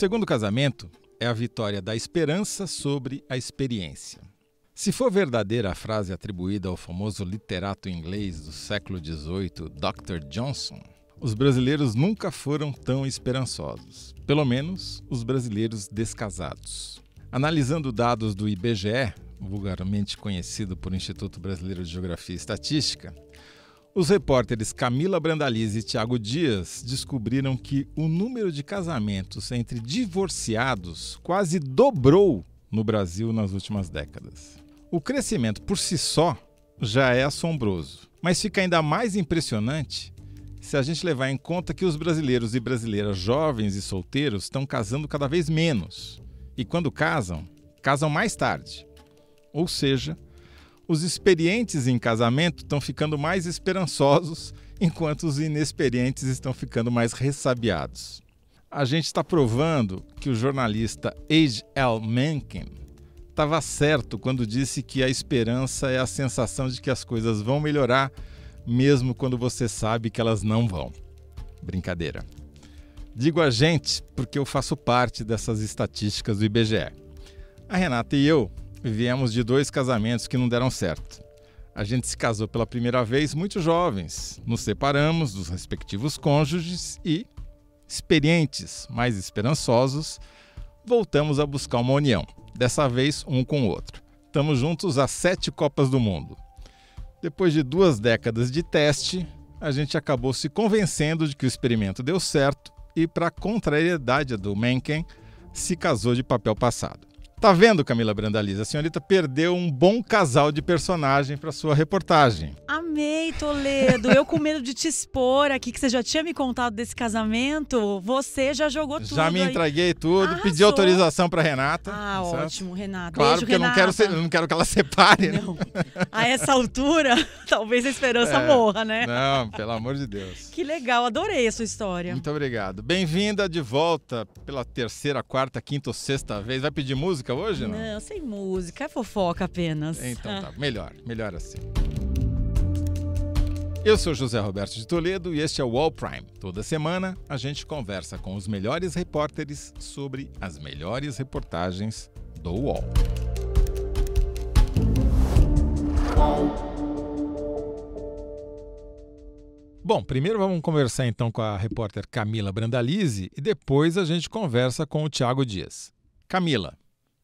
segundo casamento é a vitória da esperança sobre a experiência. Se for verdadeira a frase atribuída ao famoso literato inglês do século XVIII, Dr. Johnson, os brasileiros nunca foram tão esperançosos. Pelo menos os brasileiros descasados. Analisando dados do IBGE, vulgarmente conhecido por Instituto Brasileiro de Geografia e Estatística, os repórteres Camila Brandalize e Tiago Dias descobriram que o número de casamentos entre divorciados quase dobrou no Brasil nas últimas décadas. O crescimento por si só já é assombroso, mas fica ainda mais impressionante se a gente levar em conta que os brasileiros e brasileiras jovens e solteiros estão casando cada vez menos. E quando casam, casam mais tarde. Ou seja, os experientes em casamento estão ficando mais esperançosos, enquanto os inexperientes estão ficando mais ressabiados. A gente está provando que o jornalista H.L. Mencken estava certo quando disse que a esperança é a sensação de que as coisas vão melhorar, mesmo quando você sabe que elas não vão. Brincadeira. Digo a gente porque eu faço parte dessas estatísticas do IBGE. A Renata e eu viemos de 2 casamentos que não deram certo. A gente se casou pela primeira vez muito jovens, nos separamos dos respectivos cônjuges e, experientes, mais esperançosos, voltamos a buscar uma união, dessa vez um com o outro. Estamos juntos há 7 Copas do Mundo. Depois de 2 décadas de teste, a gente acabou se convencendo de que o experimento deu certo e, para a contrariedade do Mencken, se casou de papel passado. Tá vendo, Camila Brandalize? A senhorita perdeu um bom casal de personagem para sua reportagem. Amei, Toledo. Eu com medo de te expor aqui, que você já tinha me contado desse casamento. Você já jogou tudo. Já me aí. entreguei tudo, Arrasou. pedi autorização para Renata. Ah, certo? ótimo, Renata. Claro, Beijo, porque Renata. eu não quero que ela separe. Né? Não. A essa altura, talvez a esperança morra, né? Não, pelo amor de Deus. Que legal, adorei a sua história. Muito obrigado. Bem-vinda de volta pela 3ª, 4ª, 5ª ou 6ª vez. Vai pedir música hoje, não? Não, sem música, é fofoca apenas. Então tá, melhor assim. Eu sou José Roberto de Toledo e este é o UOL Prime. Toda semana a gente conversa com os melhores repórteres sobre as melhores reportagens do UOL. Bom, primeiro vamos conversar então com a repórter Camila Brandalize e depois a gente conversa com o Tiago Dias. Camila,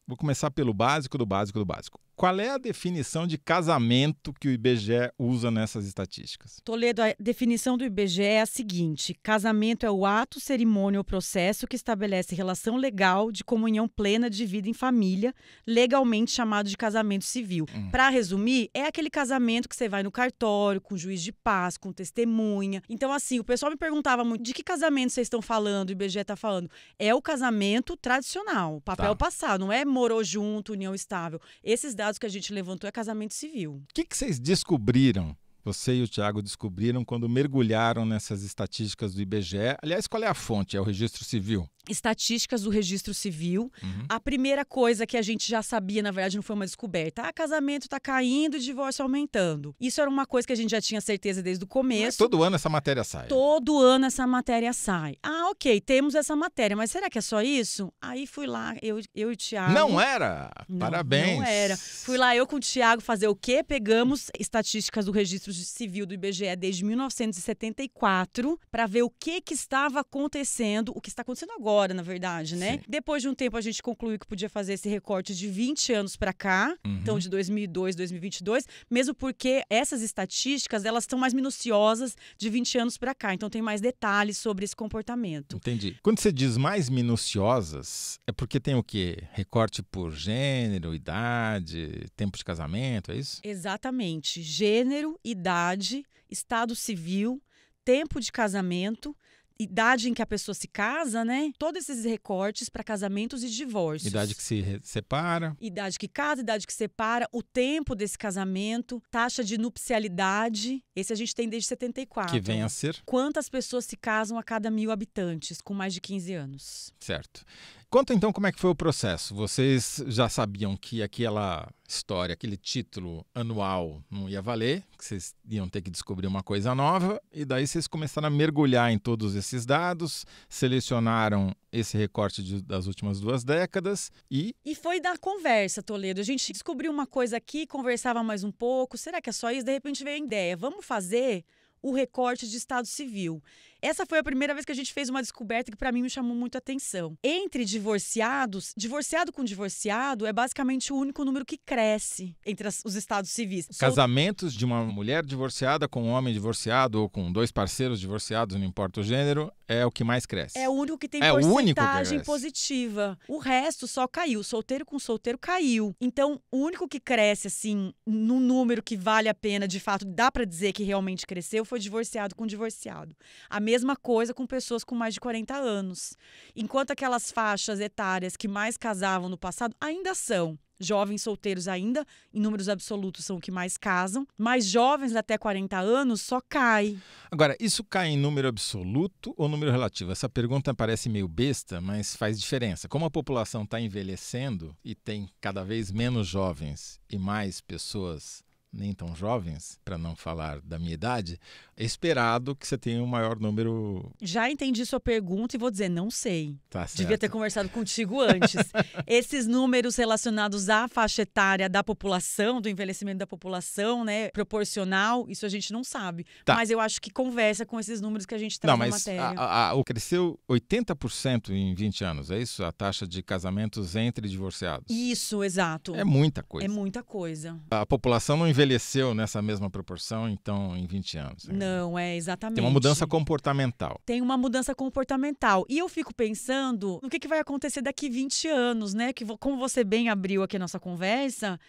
vou começar pelo básico do básico do básico. Qual é a definição de casamento que o IBGE usa nessas estatísticas? Toledo, a definição do IBGE é a seguinte: casamento é o ato, cerimônia ou processo que estabelece relação legal de comunhão plena de vida em família, legalmente chamado de casamento civil. Para resumir, é aquele casamento que você vai no cartório, com juiz de paz, com testemunha. Então, assim, o pessoal me perguntava muito, de que casamento vocês estão falando, o IBGE está falando? É o casamento tradicional, papel passado, não é morou junto, união estável. Esses dados que a gente levantou é casamento civil. O que vocês descobriram, você e o Tiago descobriram quando mergulharam nessas estatísticas do IBGE? Aliás, qual é a fonte? É o Registro Civil? Estatísticas do Registro Civil. A primeira coisa que a gente já sabia, na verdade, não foi uma descoberta. Casamento está caindo e divórcio aumentando. Isso era uma coisa que a gente já tinha certeza desde o começo. Mas todo ano essa matéria sai. Todo ano essa matéria sai. Ok, temos essa matéria, mas será que é só isso? Aí fui lá, eu e o Tiago. Não era? Parabéns. Não era. Fui lá eu com o Tiago fazer o quê? Pegamos estatísticas do Registro Civil do IBGE desde 1974 para ver o que estava acontecendo, o que está acontecendo agora, na verdade, né? Sim. Depois de um tempo a gente concluiu que podia fazer esse recorte de 20 anos para cá, então de 2002, 2022, mesmo porque essas estatísticas, elas estão mais minuciosas de 20 anos para cá, então tem mais detalhes sobre esse comportamento. Entendi. Quando você diz mais minuciosas, é porque tem o quê? Recorte por gênero, idade, tempo de casamento, é isso? Exatamente. Gênero, idade, estado civil, tempo de casamento, idade em que a pessoa se casa, né? Todos esses recortes para casamentos e divórcios. Idade que se separa. Idade que casa, idade que separa, o tempo desse casamento, taxa de nupcialidade, esse a gente tem desde 74. Que vem a ser? Quantas pessoas se casam a cada 1.000 habitantes, com mais de 15 anos. Certo. Conta então como é que foi o processo. Vocês já sabiam que aquela história, aquele título anual não ia valer, que vocês iam ter que descobrir uma coisa nova, e daí vocês começaram a mergulhar em todos esses dados, selecionaram esse recorte das últimas 2 décadas e... E foi da conversa, Toledo. A gente descobriu uma coisa aqui, conversava mais um pouco. Será que é só isso? De repente veio a ideia. Vamos fazer o recorte de Estado Civil. Essa foi a primeira vez que a gente fez uma descoberta que para mim me chamou muito a atenção. Entre divorciados, divorciado com divorciado é basicamente o único número que cresce entre os estados civis. Casamentos de uma mulher divorciada com um homem divorciado ou com 2 parceiros divorciados, não importa o gênero, é o que mais cresce. É o único que tem o único que porcentagem cresce. positiva. O resto só caiu. Solteiro com solteiro caiu. Então, o único que cresce, assim, num número que vale a pena, de fato, dá para dizer que realmente cresceu, foi divorciado com divorciado. A mesma coisa com pessoas com mais de 40 anos. Enquanto aquelas faixas etárias que mais casavam no passado ainda são. Jovens solteiros ainda, em números absolutos, são o que mais casam. Mas jovens até 40 anos só cai. Agora, isso cai em número absoluto ou número relativo? Essa pergunta parece meio besta, mas faz diferença. Como a população está envelhecendo e tem cada vez menos jovens e mais pessoas nem tão jovens, para não falar da minha idade, é esperado que você tenha um maior número... Já entendi sua pergunta e vou dizer, não sei. Tá certo. Devia ter conversado contigo antes. Esses números relacionados à faixa etária da população, do envelhecimento da população, né, proporcional, isso a gente não sabe. Tá. Mas eu acho que conversa com esses números que a gente traz na matéria. Cresceu 80% em 20 anos, é isso? A taxa de casamentos entre divorciados. Isso, exato. É muita coisa. É muita coisa. A população não envelheceu nessa mesma proporção, então, em 20 anos. Não, é exatamente. Tem uma mudança comportamental. Tem uma mudança comportamental. E eu fico pensando no que vai acontecer daqui 20 anos, né? Que, como você bem abriu aqui a nossa conversa,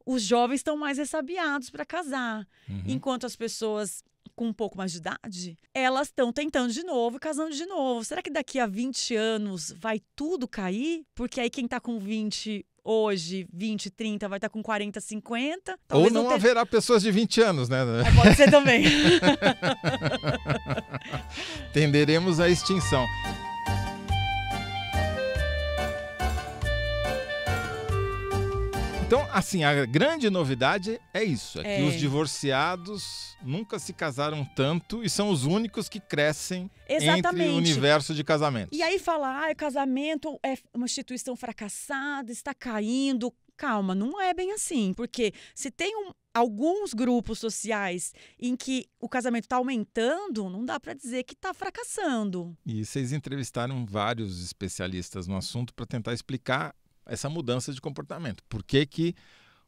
os jovens estão mais ressabiados para casar. Enquanto as pessoas com um pouco mais de idade, elas estão tentando de novo e casando de novo. Será que daqui a 20 anos vai tudo cair? Porque aí quem está com 20 hoje, 20, 30, vai estar com 40, 50. Ou não haverá pessoas de 20 anos, né? Pode ser também. Tenderemos à extinção. Então, assim, a grande novidade é isso, que os divorciados nunca se casaram tanto e são os únicos que crescem entre o universo de casamento. E aí falar, o casamento é uma instituição fracassada, está caindo. Calma, não é bem assim, porque se tem alguns grupos sociais em que o casamento está aumentando, não dá para dizer que está fracassando. E vocês entrevistaram vários especialistas no assunto para tentar explicar essa mudança de comportamento. Por que que,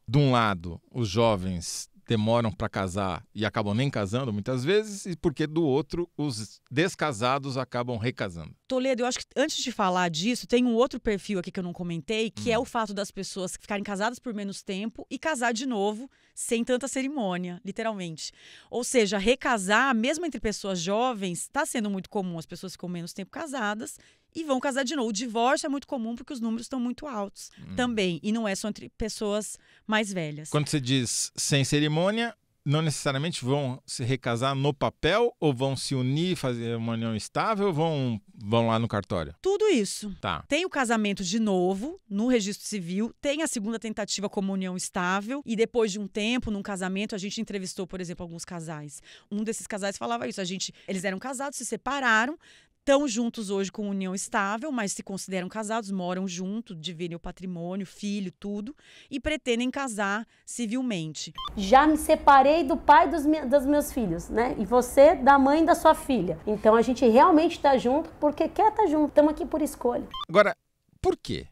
de um lado, os jovens demoram para casar e acabam nem casando muitas vezes, e por que, do outro, os descasados acabam recasando? Toledo, eu acho que antes de falar disso, tem um outro perfil aqui que eu não comentei, que é o fato das pessoas ficarem casadas por menos tempo e casar de novo sem tanta cerimônia, literalmente. Ou seja, recasar, mesmo entre pessoas jovens, está sendo muito comum. As pessoas ficam menos tempo casadas e vão casar de novo. O divórcio é muito comum porque os números estão muito altos também. E não é só entre pessoas mais velhas. Quando você diz sem cerimônia, não necessariamente vão se recasar no papel ou vão se unir, fazer uma união estável ou vão lá no cartório? Tudo isso. Tá. Tem o casamento de novo no registro civil, tem a segunda tentativa como união estável e depois de um tempo, num casamento, a gente entrevistou, por exemplo, alguns casais. Um desses casais falava isso, eles eram casados, se separaram, estão juntos hoje com união estável, mas se consideram casados, moram juntos, dividem o patrimônio, filho, tudo, e pretendem casar civilmente. Já me separei do pai dos meus filhos, né? E você da mãe da sua filha. Então a gente realmente está junto porque quer estar junto, estamos aqui por escolha. Agora, por quê?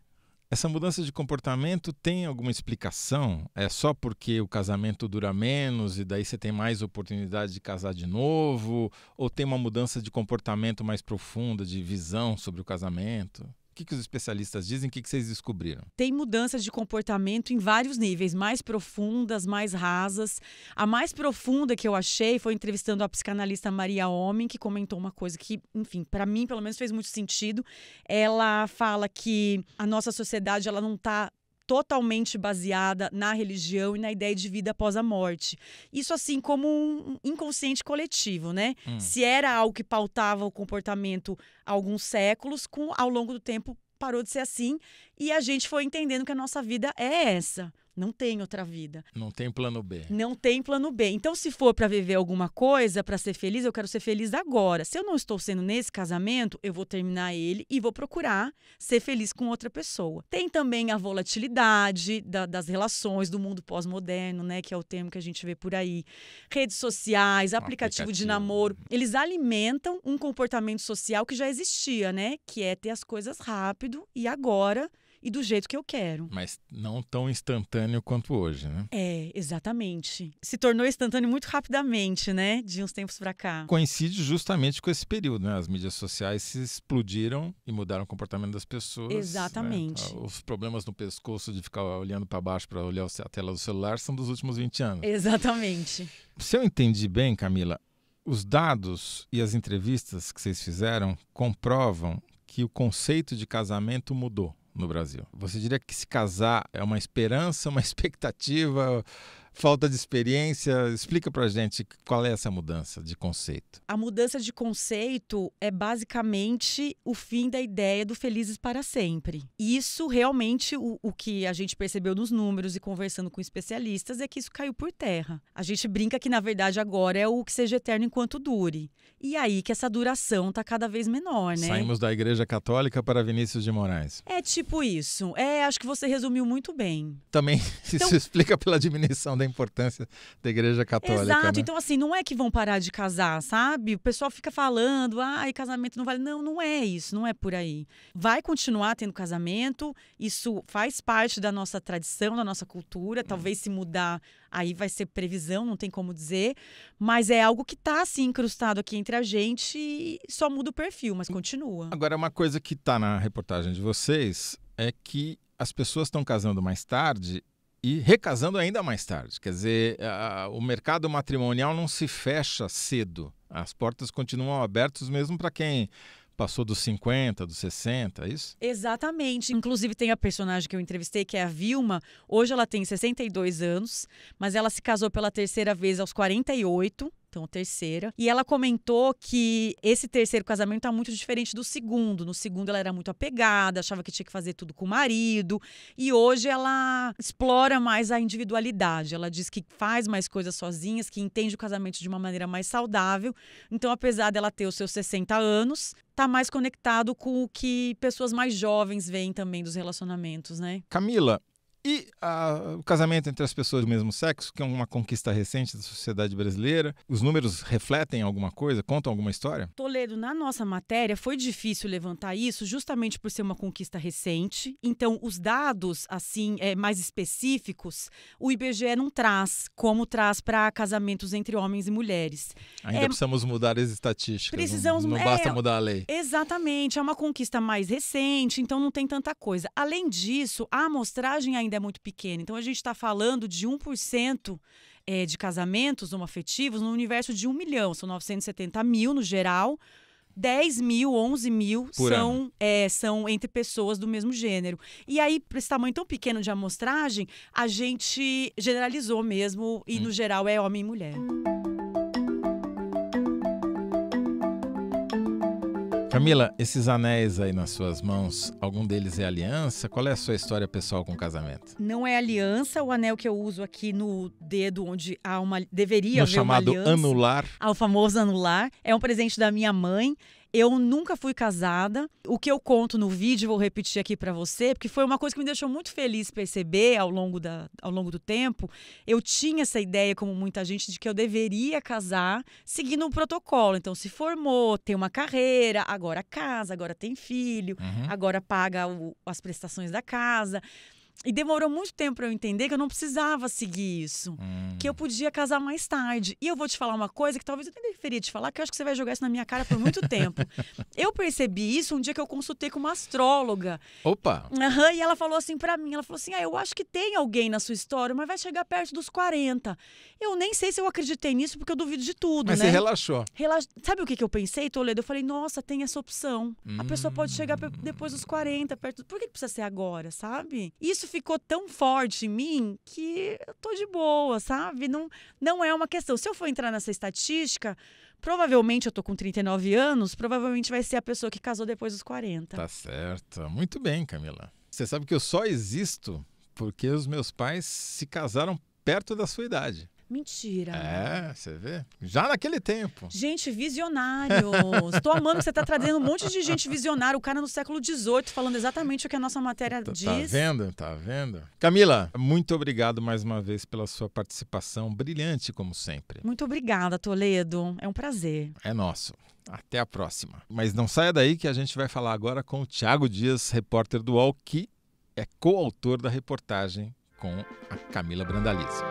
Essa mudança de comportamento tem alguma explicação? É só porque o casamento dura menos e daí você tem mais oportunidade de casar de novo? Ou tem uma mudança de comportamento mais profunda, de visão sobre o casamento? O que os especialistas dizem? O que vocês descobriram? Tem mudanças de comportamento em vários níveis, mais profundas, mais rasas. A mais profunda que eu achei foi entrevistando a psicanalista Maria Homem, que comentou uma coisa que, enfim, para mim, pelo menos, fez muito sentido. Ela fala que a nossa sociedade ela não está totalmente baseada na religião e na ideia de vida após a morte. Isso assim como um inconsciente coletivo, né? Se era algo que pautava o comportamento há alguns séculos, ao longo do tempo parou de ser assim e a gente foi entendendo que a nossa vida é essa. Não tem outra vida. Não tem plano B. Não tem plano B. Então, se for para viver alguma coisa, para ser feliz, eu quero ser feliz agora. Se eu não estou sendo nesse casamento, eu vou terminar ele e vou procurar ser feliz com outra pessoa. Tem também a volatilidade das relações do mundo pós-moderno, né? Que é o termo que a gente vê por aí. Redes sociais, aplicativo de namoro. Eles alimentam um comportamento social que já existia, né? Que é ter as coisas rápido e agora e do jeito que eu quero. Mas não tão instantâneo quanto hoje, né? É, exatamente. Se tornou instantâneo muito rapidamente, né? De uns tempos pra cá. Coincide justamente com esse período, né? As mídias sociais se explodiram e mudaram o comportamento das pessoas. Exatamente. Né? Os problemas no pescoço de ficar olhando para baixo para olhar a tela do celular são dos últimos 20 anos. Exatamente. Se eu entendi bem, Camila, os dados e as entrevistas que vocês fizeram comprovam que o conceito de casamento mudou no Brasil. Você diria que se casar é uma esperança, uma expectativa, falta de experiência? Explica pra gente qual é essa mudança de conceito. A mudança de conceito é basicamente o fim da ideia do felizes para sempre. Isso realmente, o que a gente percebeu nos números e conversando com especialistas é que isso caiu por terra. A gente brinca que, na verdade, agora é o que seja eterno enquanto dure. E aí que essa duração tá cada vez menor, né? Saímos da Igreja Católica para Vinícius de Moraes. É tipo isso. Acho que você resumiu muito bem. Também isso explica pela diminuição da importância da Igreja Católica. Exato. Né? Então, assim, não é que vão parar de casar, sabe? O pessoal fica falando, casamento não vale. Não, não é isso, não é por aí. Vai continuar tendo casamento, isso faz parte da nossa tradição, da nossa cultura. Talvez se mudar, aí vai ser previsão, não tem como dizer. Mas é algo que está, assim, incrustado aqui entre a gente e só muda o perfil, mas continua. Agora, uma coisa que está na reportagem de vocês é que as pessoas estão casando mais tarde e recasando ainda mais tarde. Quer dizer, o mercado matrimonial não se fecha cedo. As portas continuam abertas mesmo para quem passou dos 50, dos 60, é isso? Exatamente. Inclusive tem a personagem que eu entrevistei, que é a Vilma. Hoje ela tem 62 anos, mas ela se casou pela terceira vez aos 48. Então, terceira. E ela comentou que esse terceiro casamento está muito diferente do segundo. No segundo, ela era muito apegada, achava que tinha que fazer tudo com o marido. E hoje, ela explora mais a individualidade. Ela diz que faz mais coisas sozinhas, que entende o casamento de uma maneira mais saudável. Então, apesar dela ter os seus 60 anos, está mais conectado com o que pessoas mais jovens veem também dos relacionamentos, né? Camila, e o casamento entre as pessoas do mesmo sexo, que é uma conquista recente da sociedade brasileira, os números refletem alguma coisa, contam alguma história? Toledo, na nossa matéria foi difícil levantar isso justamente por ser uma conquista recente. Então, os dados assim mais específicos, o IBGE não traz, como traz para casamentos entre homens e mulheres. Ainda precisamos mudar as estatísticas, precisamos, não basta mudar a lei. Exatamente, é uma conquista mais recente, então não tem tanta coisa. Além disso, a amostragem ainda é muito pequena. Então, a gente está falando de 1% de casamentos homoafetivos no universo de 1 milhão. São 970 mil no geral. 10 mil, 11 mil são entre pessoas do mesmo gênero. E aí, para esse tamanho tão pequeno de amostragem, a gente generalizou mesmo e, no geral, é homem e mulher. Camila, esses anéis aí nas suas mãos, algum deles é aliança? Qual é a sua história pessoal com casamento? Não é aliança, o anel que eu uso aqui no dedo, onde deveria haver uma aliança. No chamado anular. O famoso anular. É um presente da minha mãe. Eu nunca fui casada. O que eu conto no vídeo, vou repetir aqui para você, porque foi uma coisa que me deixou muito feliz perceber ao longo do tempo. Eu tinha essa ideia, como muita gente, de que eu deveria casar seguindo um protocolo. Então, se formou, tem uma carreira, agora casa, agora tem filho, agora paga as prestações da casa. E demorou muito tempo para eu entender que eu não precisava seguir isso. Que eu podia casar mais tarde. E eu vou te falar uma coisa que talvez eu nem deveria te falar, que eu acho que você vai jogar isso na minha cara por muito tempo. Eu percebi isso um dia que eu consultei com uma astróloga. Opa! E ela falou assim para mim, ela falou assim, eu acho que tem alguém na sua história, mas vai chegar perto dos 40. Eu nem sei se eu acreditei nisso, porque eu duvido de tudo, mas né? Você relaxou. Sabe o que eu pensei, Toledo? Eu falei, nossa, tem essa opção. A pessoa pode chegar depois dos 40, perto. Por que precisa ser agora, sabe? Isso isso ficou tão forte em mim que eu tô de boa, sabe? Não é uma questão. Se eu for entrar nessa estatística, provavelmente eu tô com 39 anos, provavelmente vai ser a pessoa que casou depois dos 40. Tá certo. Muito bem, Camila. Você sabe que eu só existo porque os meus pais se casaram perto da sua idade. Mentira. É, você vê? Já naquele tempo. Gente, visionários. Tô amando que você tá trazendo um monte de gente visionária. O cara no século XVIII falando exatamente o que a nossa matéria diz. Tá vendo? Tá vendo? Camila, muito obrigado mais uma vez pela sua participação brilhante, como sempre. Muito obrigada, Toledo. É um prazer. É nosso. Até a próxima. Mas não saia daí que a gente vai falar agora com o Thiago Dias, repórter do UOL, que é coautor da reportagem com a Camila Brandalize.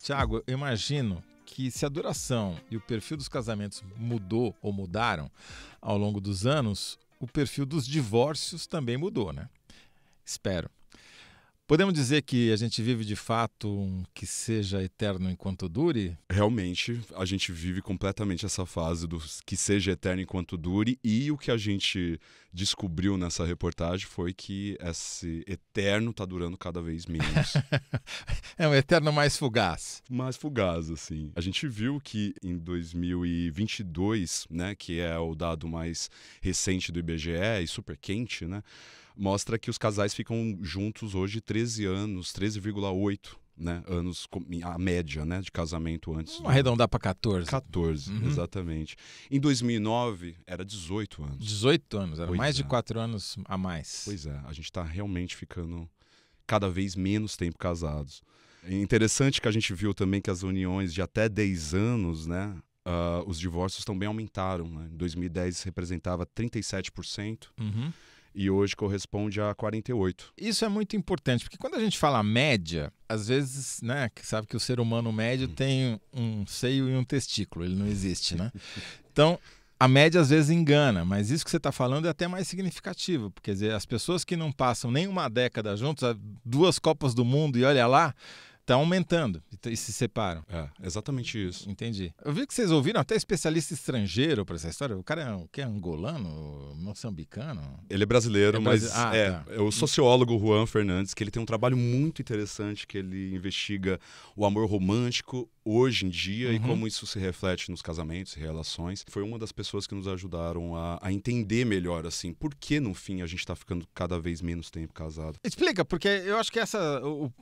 Tiago, eu imagino que se a duração e o perfil dos casamentos mudou ou mudaram ao longo dos anos, o perfil dos divórcios também mudou, né? Espero. Podemos dizer que a gente vive de fato um que seja eterno enquanto dure? Realmente, a gente vive completamente essa fase do que seja eterno enquanto dure, e o que a gente descobriu nessa reportagem foi que esse eterno está durando cada vez menos. É um eterno mais fugaz. Mais fugaz, assim. A gente viu que em 2022, né, que é o dado mais recente do IBGE e super quente, né, mostra que os casais ficam juntos hoje 13 anos, 13,8, né, anos, a média, né, de casamento antes. Vamos arredondar para 14. 14, exatamente. Em 2009, era 18 anos. 18 anos, era Pois mais é. de 4 anos a mais. Pois é, a gente está realmente ficando cada vez menos tempo casados. É interessante que a gente viu também que as uniões de até 10 anos, né, os divórcios também aumentaram. Né? Em 2010 representava 37%. E hoje corresponde a 48%. Isso é muito importante, porque quando a gente fala média, às vezes, né, sabe que o ser humano médio tem um seio e um testículo, ele não existe, né? Então, a média às vezes engana, mas isso que você está falando é até mais significativo, porque quer dizer, as pessoas que não passam nem uma década juntas, 2 Copas do Mundo e olha lá, estão aumentando e se separam. É, exatamente isso. Entendi. Eu vi que vocês ouviram até especialista estrangeiro para essa história. O cara é o que é angolano, moçambicano? Ele é brasileiro, mas tá. é o sociólogo Juan Fernandes, que ele tem um trabalho muito interessante, que ele investiga o amor romântico hoje em dia e como isso se reflete nos casamentos e relações. Foi uma das pessoas que nos ajudaram a entender melhor, assim, por que no fim a gente está ficando cada vez menos tempo casado. Explica, porque eu acho que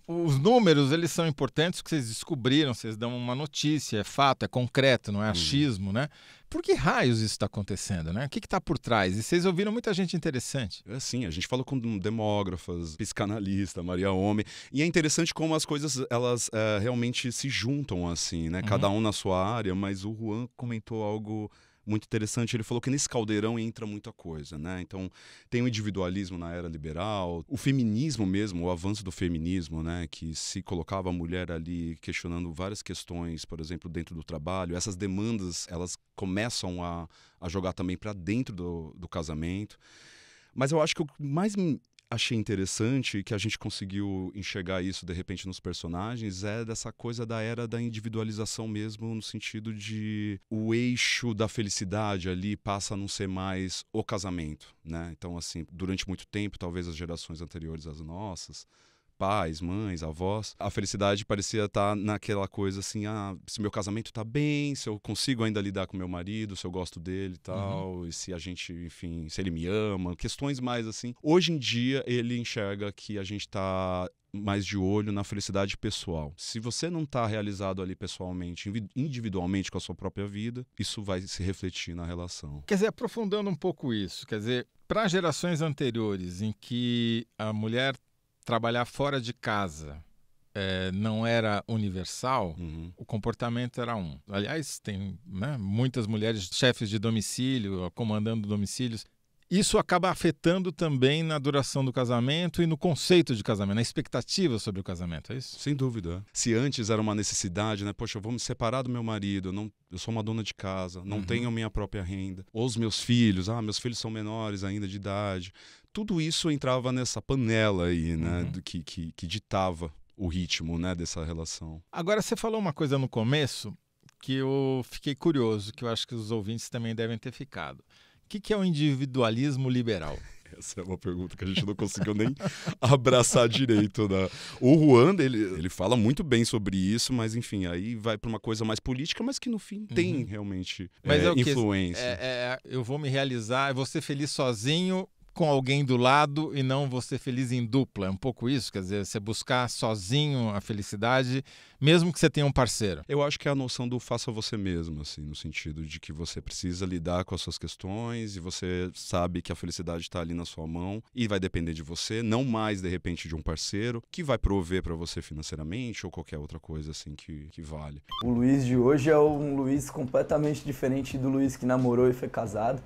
os números, eles são importantes, que vocês descobriram, vocês dão uma notícia, é fato, é concreto, não é achismo, né? Por que raios isso está acontecendo, né? O que está por trás? E vocês ouviram muita gente interessante. É assim, a gente falou com demógrafas, psicanalista, Maria Homem, e é interessante como as coisas, elas realmente se juntam assim, né? Cada um na sua área, mas o Juan comentou algo muito interessante. Ele falou que nesse caldeirão entra muita coisa, né? Então, tem o individualismo na era liberal, o feminismo mesmo, o avanço do feminismo, né? Que se colocava a mulher ali questionando várias questões, por exemplo, dentro do trabalho. Essas demandas, elas começam a jogar também para dentro do casamento. Mas eu acho que o mais achei interessante, que a gente conseguiu enxergar isso de repente nos personagens, é dessa coisa da era da individualização mesmo, no sentido de o eixo da felicidade ali passa a não ser mais o casamento, né? Então, assim, durante muito tempo, talvez as gerações anteriores às nossas, pais, mães, avós, a felicidade parecia estar naquela coisa assim, se meu casamento tá bem, se eu consigo ainda lidar com meu marido, se eu gosto dele e tal, e se a gente, enfim, se ele me ama, questões mais assim. Hoje em dia, ele enxerga que a gente tá mais de olho na felicidade pessoal. Se você não tá realizado ali pessoalmente, individualmente com a sua própria vida, isso vai se refletir na relação. Quer dizer, aprofundando um pouco isso, quer dizer, para gerações anteriores em que a mulher trabalhar fora de casa não era universal, o comportamento era um. Aliás, tem, né, muitas mulheres chefes de domicílio, comandando domicílios. Isso acaba afetando também na duração do casamento e no conceito de casamento, na expectativa sobre o casamento, é isso? Sem dúvida. Se antes era uma necessidade, né? Poxa, eu vou me separar do meu marido, eu sou uma dona de casa, não tenho minha própria renda. Ou os meus filhos, meus filhos são menores ainda de idade. Tudo isso entrava nessa panela aí, né? Que ditava o ritmo, né, dessa relação. Agora, você falou uma coisa no começo que eu fiquei curioso, que eu acho que os ouvintes também devem ter ficado. O que é o individualismo liberal? Essa é uma pergunta que a gente não conseguiu nem abraçar direito, né? O Juan, ele fala muito bem sobre isso, mas enfim, aí vai para uma coisa mais política, mas que no fim tem realmente influência. Eu vou me realizar, eu vou ser feliz sozinho com alguém do lado e não vou ser feliz em dupla. É um pouco isso, quer dizer, você buscar sozinho a felicidade, mesmo que você tenha um parceiro. Eu acho que é a noção do faça você mesmo, assim, no sentido de que você precisa lidar com as suas questões e você sabe que a felicidade está ali na sua mão e vai depender de você, não mais, de repente, de um parceiro que vai prover para você financeiramente ou qualquer outra coisa, assim, que vale. O Luiz de hoje é um Luiz completamente diferente do Luiz que namorou e foi casado.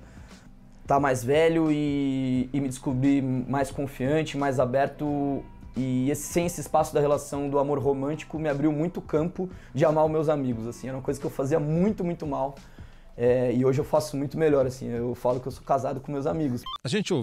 Tá mais velho e me descobri mais confiante, mais aberto, e sem esse espaço da relação do amor romântico me abriu muito campo de amar os meus amigos, assim, era uma coisa que eu fazia muito, muito mal, e hoje eu faço muito melhor, assim, eu falo que eu sou casado com meus amigos. A gente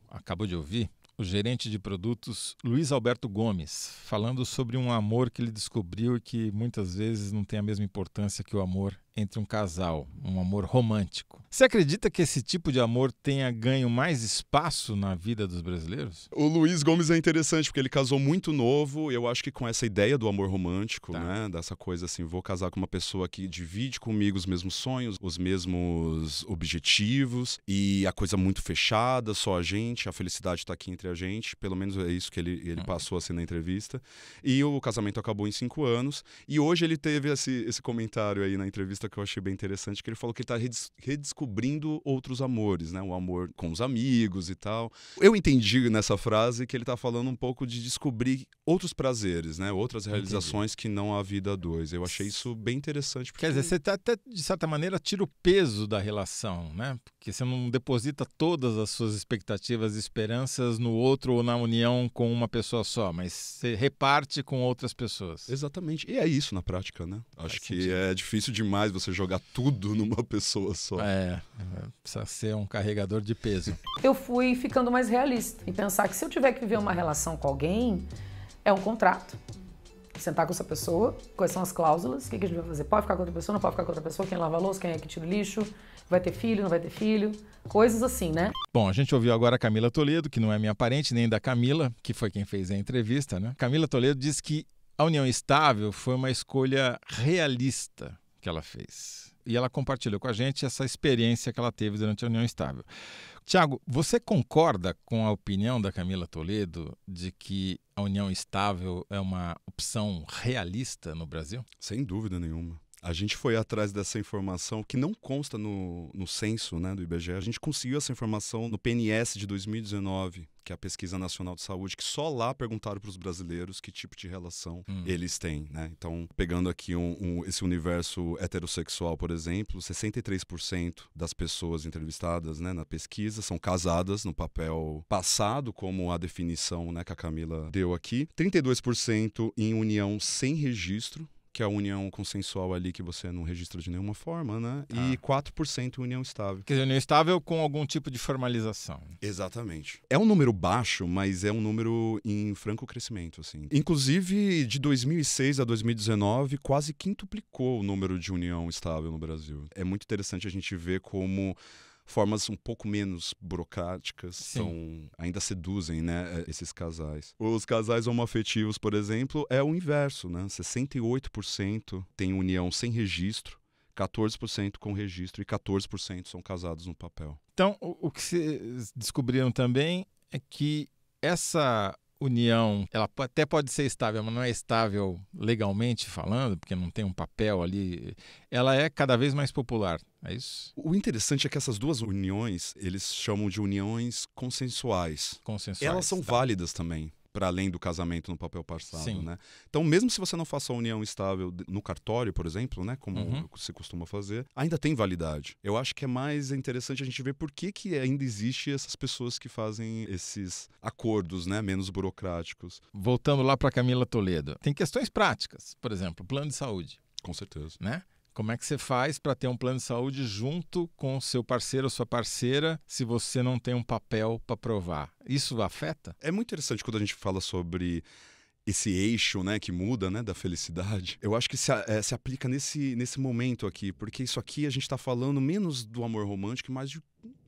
acabou de ouvir, o gerente de produtos Luiz Alberto Gomes, falando sobre um amor que ele descobriu e que muitas vezes não tem a mesma importância que o amor entre um casal, um amor romântico. Você acredita que esse tipo de amor tenha ganho mais espaço na vida dos brasileiros? O Luiz Gomes é interessante porque ele casou muito novo, eu acho que com essa ideia do amor romântico, né, dessa coisa assim, vou casar com uma pessoa que divide comigo os mesmos sonhos, os mesmos objetivos e a coisa muito fechada, só a gente, a felicidade está aqui entre a gente, pelo menos é isso que ele passou assim na entrevista. E o casamento acabou em 5 anos e hoje ele teve esse comentário aí na entrevista que eu achei bem interessante, que ele falou que ele está redescobrindo outros amores, né? O amor com os amigos e tal. Eu entendi nessa frase que ele está falando um pouco de descobrir outros prazeres, né? Outras realizações que não a vida a dois. Eu achei isso bem interessante. Porque... Quer dizer, você até, de certa maneira, tira o peso da relação, né? Porque você não deposita todas as suas expectativas e esperanças no outro ou na união com uma pessoa só, mas você reparte com outras pessoas. Exatamente. E é isso na prática, né? Acho que é difícil demais você jogar tudo numa pessoa só. Precisa ser um carregador de peso. Eu fui ficando mais realista e pensar que se eu tiver que viver uma relação com alguém, é um contrato. Sentar com essa pessoa, quais são as cláusulas, o que a gente vai fazer? Pode ficar com outra pessoa, não pode ficar com outra pessoa, quem lava a louça, quem é que tira o lixo, vai ter filho, não vai ter filho, coisas assim, né? Bom, a gente ouviu agora a Camila Toledo, que não é minha parente, nem da Camila, que foi quem fez a entrevista, né? Camila Toledo diz que a união estável foi uma escolha realista que ela fez. E ela compartilhou com a gente essa experiência que ela teve durante a união estável. Tiago, você concorda com a opinião da Camila Toledo de que a união estável é uma opção realista no Brasil? Sem dúvida nenhuma. A gente foi atrás dessa informação que não consta no censo, né, do IBGE. A gente conseguiu essa informação no PNS de 2019, que é a Pesquisa Nacional de Saúde, que só lá perguntaram para os brasileiros que tipo de relação eles têm, né? Então, pegando aqui esse universo heterossexual, por exemplo, 63% das pessoas entrevistadas, né, na pesquisa são casadas no papel passado, como a definição, né, que a Camila deu aqui. 32% em união sem registro, que é a união consensual ali que você não registra de nenhuma forma, né? E 4% união estável. Quer dizer, união estável com algum tipo de formalização. Exatamente. É um número baixo, mas é um número em franco crescimento, assim. Inclusive, de 2006 a 2019, quase quintuplicou o número de união estável no Brasil. É muito interessante a gente ver como formas um pouco menos burocráticas ainda seduzem, né, esses casais. Os casais homoafetivos, por exemplo, é o inverso, né? 68% tem união sem registro, 14% com registro e 14% são casados no papel. Então, o que vocês descobriram também é que essa união, ela até pode ser estável, mas não é estável legalmente falando, porque não tem um papel ali, ela é cada vez mais popular, é isso? O interessante é que essas duas uniões, eles chamam de uniões consensuais. Elas são válidas também, para além do casamento no papel passado, né? Então, mesmo se você não faça a união estável no cartório, por exemplo, né, como se costuma fazer, ainda tem validade. Eu acho que é mais interessante a gente ver por que ainda existe essas pessoas que fazem esses acordos, né, menos burocráticos. Voltando lá para Camila Toledo, tem questões práticas, por exemplo, plano de saúde. Com certeza. Né? Como é que você faz para ter um plano de saúde junto com o seu parceiro ou sua parceira se você não tem um papel para provar? Isso afeta? É muito interessante quando a gente fala sobre esse eixo, né, que muda, né, da felicidade. Eu acho que se aplica nesse momento aqui, porque isso aqui a gente está falando menos do amor romântico, mais de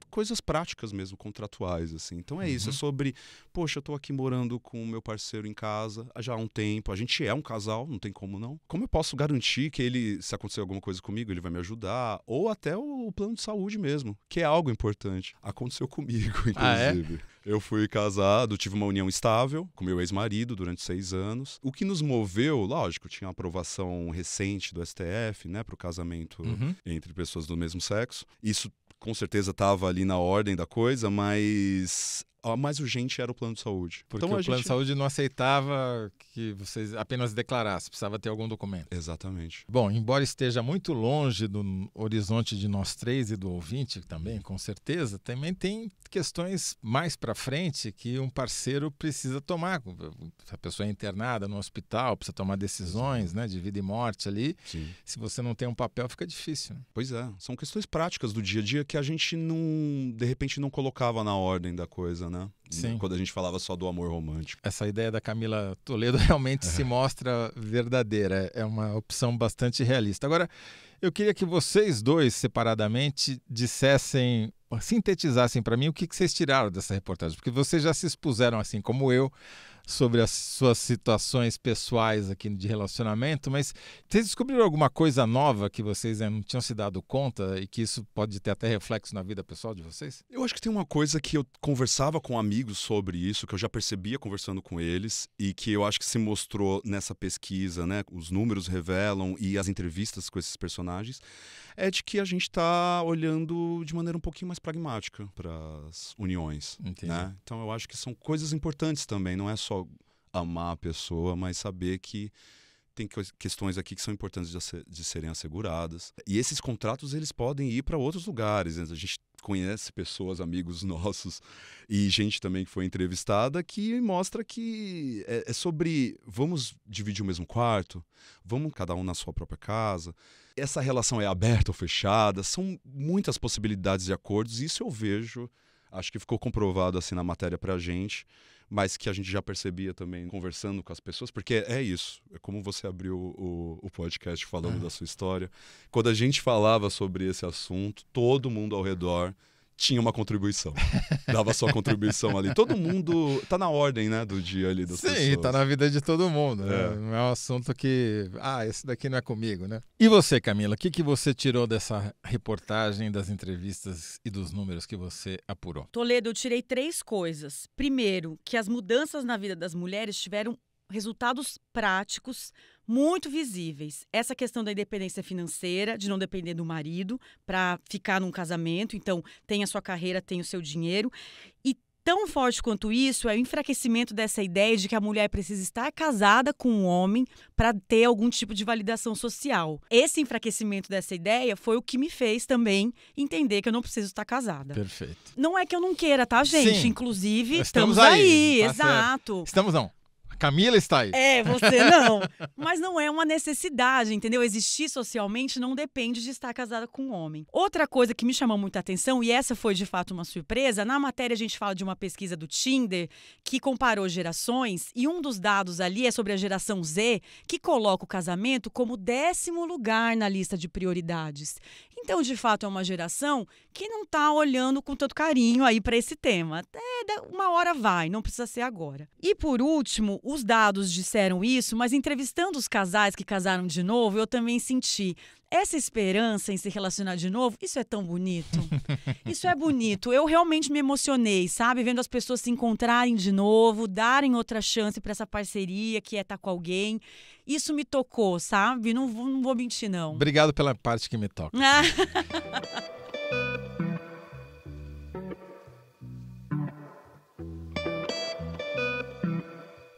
coisas práticas mesmo, contratuais, assim. Então é isso, é sobre, poxa, eu tô aqui morando com o meu parceiro em casa já há um tempo, a gente é um casal, não tem como não. Como eu posso garantir que ele, se acontecer alguma coisa comigo, ele vai me ajudar? Ou até o plano de saúde mesmo, que é algo importante. Aconteceu comigo, inclusive. Eu fui casado, tive uma união estável com meu ex-marido durante 6 anos. O que nos moveu, lógico, tinha uma aprovação recente do STF, né, para o casamento entre pessoas do mesmo sexo. Isso com certeza estava ali na ordem da coisa, mas a mais urgente era o plano de saúde. Porque então, o plano de saúde não aceitava que vocês apenas declarassem, precisava ter algum documento. Exatamente. Bom, embora esteja muito longe do horizonte de nós três e do ouvinte também, com certeza, também tem questões mais para frente que um parceiro precisa tomar. Se a pessoa é internada no hospital, precisa tomar decisões, né, de vida e morte ali. Sim. Se você não tem um papel, fica difícil. Né? Pois é, são questões práticas do dia a dia que a gente não, de repente, não colocava na ordem da coisa, né? Sim. Quando a gente falava só do amor romântico. Essa ideia da Camila Toledo realmente se mostra verdadeira. É uma opção bastante realista. Agora, eu queria que vocês dois, separadamente, sintetizassem para mim o que vocês tiraram dessa reportagem. Porque vocês já se expuseram, assim como eu, sobre as suas situações pessoais aqui de relacionamento, mas vocês descobriram alguma coisa nova que vocês não tinham se dado conta e que isso pode ter até reflexo na vida pessoal de vocês? Eu acho que tem uma coisa que eu conversava com amigos sobre isso, que eu já percebia conversando com eles e que eu acho que se mostrou nessa pesquisa, né? Os números revelam e as entrevistas com esses personagens, é de que a gente está olhando de maneira um pouquinho mais pragmática para as uniões. Né? Então eu acho que são coisas importantes também, não é só amar a pessoa, mas saber que tem questões aqui que são importantes de serem asseguradas. E esses contratos, eles podem ir para outros lugares. A gente conhece pessoas, amigos nossos e gente também que foi entrevistada que mostra que é sobre vamos dividir o mesmo quarto, vamos cada um na sua própria casa. Essa relação é aberta ou fechada, são muitas possibilidades de acordos. Isso eu vejo, acho que ficou comprovado assim na matéria pra gente, mas que a gente já percebia também conversando com as pessoas, porque é isso, é como você abriu o podcast falando da sua história. Quando a gente falava sobre esse assunto, todo mundo ao redor tinha uma contribuição, dava sua contribuição ali. Todo mundo tá na ordem, né, do dia ali das pessoas. Sim, tá na vida de todo mundo. Né? Não é um assunto que, esse daqui não é comigo, né? E você, Camila, o que você tirou dessa reportagem, das entrevistas e dos números que você apurou? Toledo, eu tirei 3 coisas. Primeiro, que as mudanças na vida das mulheres tiveram resultados práticos muito visíveis. Essa questão da independência financeira, de não depender do marido para ficar num casamento. Então, tem a sua carreira, tem o seu dinheiro. E tão forte quanto isso é o enfraquecimento dessa ideia de que a mulher precisa estar casada com um homem para ter algum tipo de validação social. Esse enfraquecimento dessa ideia foi o que me fez também entender que eu não preciso estar casada. Perfeito. Não é que eu não queira, tá, gente? Sim. Inclusive, estamos aí. Tá exato. Certo. Estamos não. Camila está aí. Você não. Mas não é uma necessidade, entendeu? Existir socialmente não depende de estar casada com um homem. Outra coisa que me chamou muita atenção, e essa foi de fato uma surpresa, na matéria a gente fala de uma pesquisa do Tinder que comparou gerações, e um dos dados ali é sobre a geração Z, que coloca o casamento como 10º lugar na lista de prioridades. Então, de fato, é uma geração que não está olhando com tanto carinho aí para esse tema. Uma hora vai, não precisa ser agora. E por último, os dados disseram isso, mas entrevistando os casais que casaram de novo, eu também senti essa esperança em se relacionar de novo. Isso é tão bonito. Isso é bonito. Eu realmente me emocionei, sabe? Vendo as pessoas se encontrarem de novo, darem outra chance para essa parceria que é estar com alguém. Isso me tocou, sabe? Não vou mentir, não. Obrigado pela parte que me toca.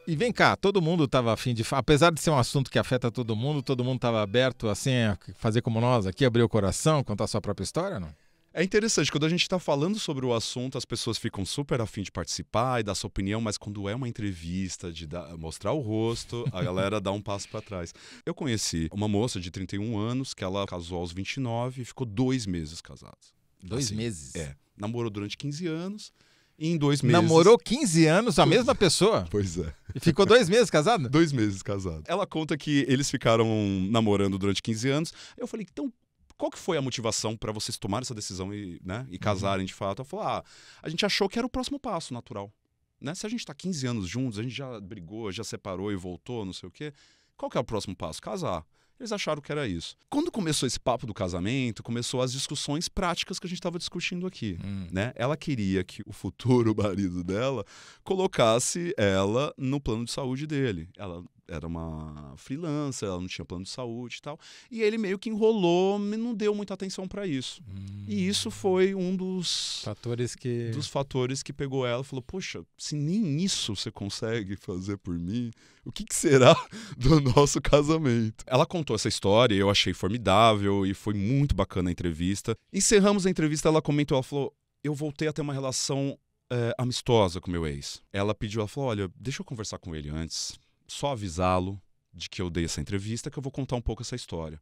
E vem cá, todo mundo estava afim de... Apesar de ser um assunto que afeta todo mundo estava aberto assim a fazer como nós aqui, abrir o coração, contar a sua própria história, não? É interessante, quando a gente está falando sobre o assunto, as pessoas ficam super afim de participar e dar sua opinião, mas quando é uma entrevista, de mostrar o rosto, a galera dá um passo para trás. Eu conheci uma moça de 31 anos, que ela casou aos 29 e ficou 2 meses casada. 2 meses? É. Namorou durante 15 anos e em 2 meses... Namorou 15 anos a mesma pessoa? Pois é. E ficou 2 meses casado? 2 meses casado. Ela conta que eles ficaram namorando durante 15 anos. Eu falei, então, qual que foi a motivação para vocês tomarem essa decisão e casarem de fato? Ela falou, a gente achou que era o próximo passo natural. Né? Se a gente tá 15 anos juntos, a gente já brigou, já separou e voltou, não sei o quê. Qual que é o próximo passo? Casar. Eles acharam que era isso. Quando começou esse papo do casamento, começou as discussões práticas que a gente estava discutindo aqui. Né? Ela queria que o futuro marido dela colocasse ela no plano de saúde dele. Ela era uma freelancer, ela não tinha plano de saúde e tal. E ele meio que enrolou, não deu muita atenção para isso. E isso foi um dos fatores que pegou ela e falou, poxa, se nem isso você consegue fazer por mim, o que será do nosso casamento? Ela contou essa história e eu achei formidável e foi muito bacana a entrevista. Encerramos a entrevista, ela comentou, ela falou, eu voltei a ter uma relação amistosa com meu ex. Ela falou, olha, deixa eu conversar com ele antes, só avisá-lo de que eu dei essa entrevista, que eu vou contar um pouco essa história.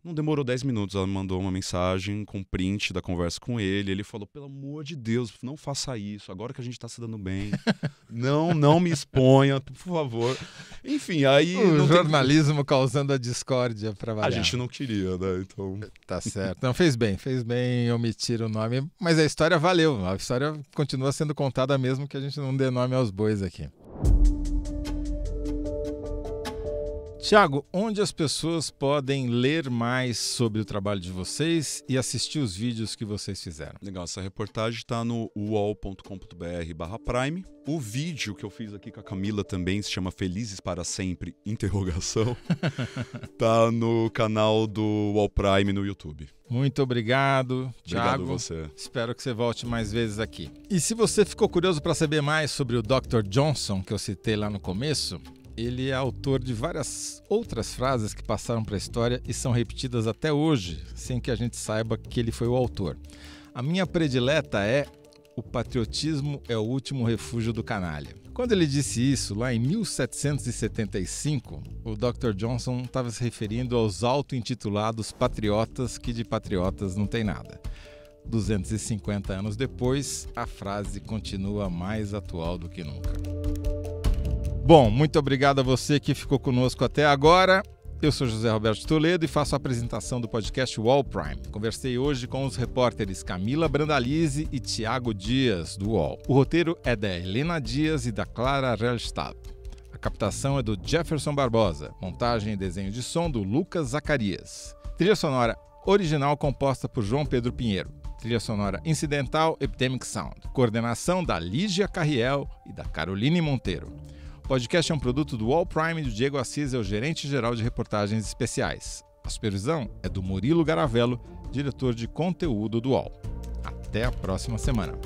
Não demorou 10 minutos, ela me mandou uma mensagem com print da conversa com ele. Ele falou, pelo amor de Deus, não faça isso, agora que a gente tá se dando bem. não me exponha, por favor. Enfim, aí... O jornalismo causando a discórdia pra variar. A gente não queria, né? Então... Tá certo. Não, fez bem omitir o nome, mas a história valeu. A história continua sendo contada mesmo que a gente não dê nome aos bois aqui. Tiago, onde as pessoas podem ler mais sobre o trabalho de vocês e assistir os vídeos que vocês fizeram? Legal, essa reportagem está no uol.com.br/prime. O vídeo que eu fiz aqui com a Camila também se chama Felizes para Sempre, interrogação. Tá no canal do UOL Prime no YouTube. Muito obrigado, Tiago. Obrigado você. Espero que você volte mais vezes aqui. E se você ficou curioso para saber mais sobre o Dr. Johnson, que eu citei lá no começo, ele é autor de várias outras frases que passaram para a história e são repetidas até hoje, sem que a gente saiba que ele foi o autor. A minha predileta é: o patriotismo é o último refúgio do canalha. Quando ele disse isso, lá em 1775, o Dr. Johnson estava se referindo aos auto-intitulados patriotas, que de patriotas não tem nada. 250 anos depois, a frase continua mais atual do que nunca. Bom, muito obrigado a você que ficou conosco até agora. Eu sou José Roberto Toledo e faço a apresentação do podcast UOL Prime. Conversei hoje com os repórteres Camila Brandalize e Tiago Dias, do UOL. O roteiro é da Helena Dias e da Clara Rellstab. A captação é do Jefferson Barbosa. Montagem e desenho de som do Lucas Zacarias. Trilha sonora original composta por João Pedro Pinheiro. Trilha sonora incidental Epidemic Sound. Coordenação da Lígia Carriel e da Caroline Monteiro. O podcast é um produto do UOL Prime e do Diego Assis, é o gerente-geral de reportagens especiais. A supervisão é do Murilo Garavello, diretor de conteúdo do UOL. Até a próxima semana.